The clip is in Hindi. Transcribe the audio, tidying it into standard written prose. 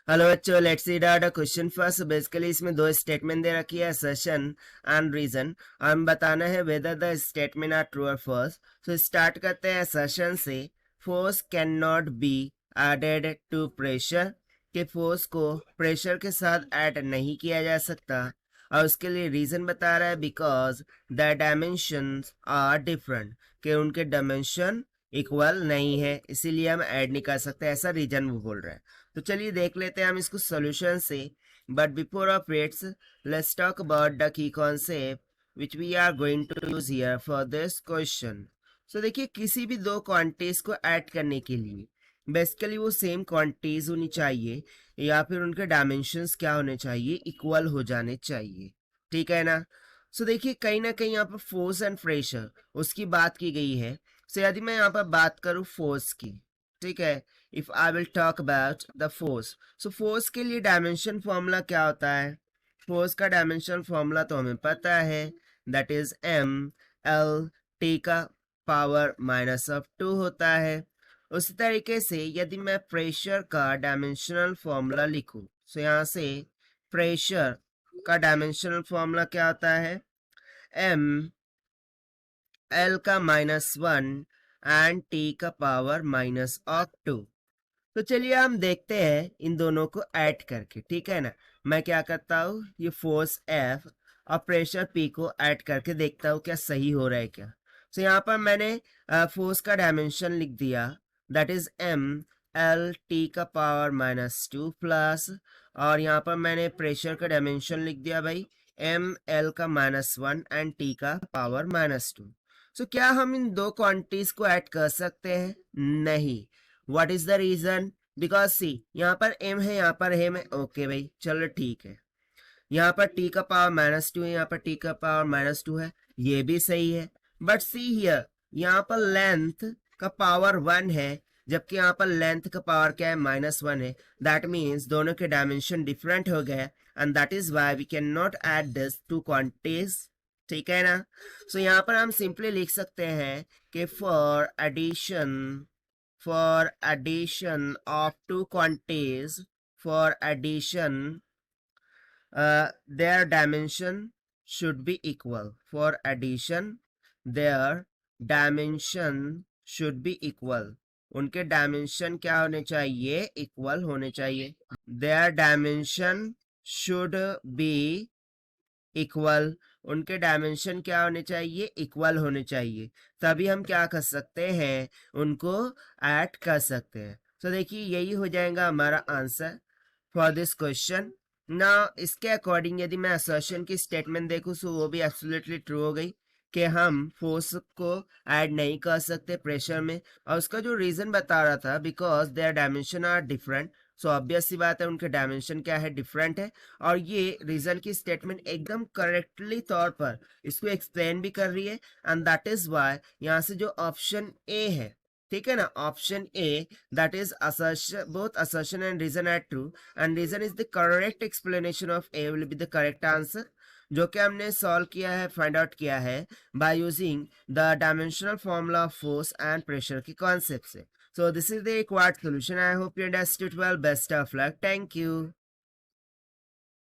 हेलो बच्चों, let's see the question first. Basically इसमें दो स्टेटमेंट दे रखी है, असर्शन एंड रीजन। हमें बताना है whether the statement are true और फॉल्स। तो स्टार्ट करते हैं असर्शन से। Force can not be added to pressure, कि फोर्स को प्रेशर के साथ ऐड नहीं किया जा सकता। और उसके लिए रीजन बता रहा है because the dimensions are different, कि उनके डायमेंशन इक्वल नहीं है, इसीलिए हम ऐड नहीं कर सकते, ऐसा रीजन वो बोल रहा है। तो चलिए देख लेते हैं हम इसको सॉल्यूशन से। But before of it's, let's talk about the key concept which we are going to use here for this question. So देखिए, किसी भी दो क्वांटिटीज को ऐड करने के लिए बेसिकली वो सेम क्वांटिटीज होनी चाहिए, या फिर उनके डायमेंशंस क्या होने चाहिए, इक्वल हो जाने चाहिए। ठीक है ना। सो देखिए, कहीं ना कहीं यहाँ पर फोर्स एंड प्रेशर उसकी बात की गई है। सो यदि मैं यहाँ पर बात करूँ फोर्स की, ठीक है, if I will talk about the force, so force के लिए डायमेंशन फॉर्मूला क्या होता है? फोर्स का डायमेंशन फॉर्मूला तो हमें पता है, that is M L T का पावर -2 होता है। उसी तरीके से यदि मैं प्रेशर का डायमेंशनल फॉर्मूला लिखूं, सो यहाँ से प्रेशर का डायमेंशनल फॉर्मूला क्या होता है? एम एल का -1 एंड टी का पावर -2। तो चलिए हम देखते हैं इन दोनों को ऐड करके, ठीक है ना। मैं क्या करता हूँ, ये फोर्स F और प्रेशर P को ऐड करके देखता हूँ क्या सही हो रहा है क्या। तो यहाँ पर मैंने फोर्स का डायमेंशन लिख दिया, that is M L T का पावर -2 प्लस, और यहाँ पर मैंने प्रेशर का डायमेंशन लिख दिया भाई, M L का -1 एंड T का पावर -2। सो क्या हम इन दो क्वांटिटीज को ऐड कर सकते हैं? नहीं। What is the reason? Because see, यहाँ पर m है, यहाँ पर m है, ओके भाई चलो ठीक है। यहाँ पर t का पावर -2 है, यहाँ पर t का पावर -2 है, ये भी सही है। बट सी हियर, यहाँ पर लेंथ का पावर 1 है, जबकि यहाँ पर लेंथ का पावर क्या है? -1 है। दैट मीन्स दोनों के डायमेंशन डिफरेंट हो गए, and that is why we can not add this two quantities. ठीक है ना। सो यहाँ पर हम सिंपली लिख सकते हैं कि for addition of two quantities, for addition, their dimension should be equal. For addition, their dimension should be equal. उनके डायमेंशन क्या होने चाहिए? इक्वल होने चाहिए। their dimension should be equal, उनके डायमेंशन क्या होने चाहिए? इक्वल होने चाहिए। तभी हम क्या कर सकते हैं? उनको ऐड कर सकते हैं। तो देखिए, यही हो जाएगा हमारा आंसर फॉर दिस क्वेश्चन। ना इसके अकॉर्डिंग यदि मैं असर्शन की स्टेटमेंट देखूँ तो वो भी एब्सोल्युटली ट्रू हो गई, कि हम फोर्स को ऐड नहीं कर सकते प्रेशर में। और उसका जो रीजन बता रहा था, because their dimension are different. So obvious सी बात है, उनके डायमेंशन क्या है? डिफरेंट है। और ये रीजन की स्टेटमेंट एकदम करेक्टली तौर पर इसको एक्सप्लेन भी कर रही है, एंड दैट इज वाई यहाँ से जो ऑप्शन ए है, ठीक है ना, option A, that is assertion, both assertion and reason are true, and reason is the correct explanation of a will be the correct answer, जो कि हमने सॉल्व किया है, फाइंड आउट किया है by using the dimensional formula of force and pressure के कॉन्सेप्ट से। So this is the required solution. I hope you understood well. Best of luck. Thank you.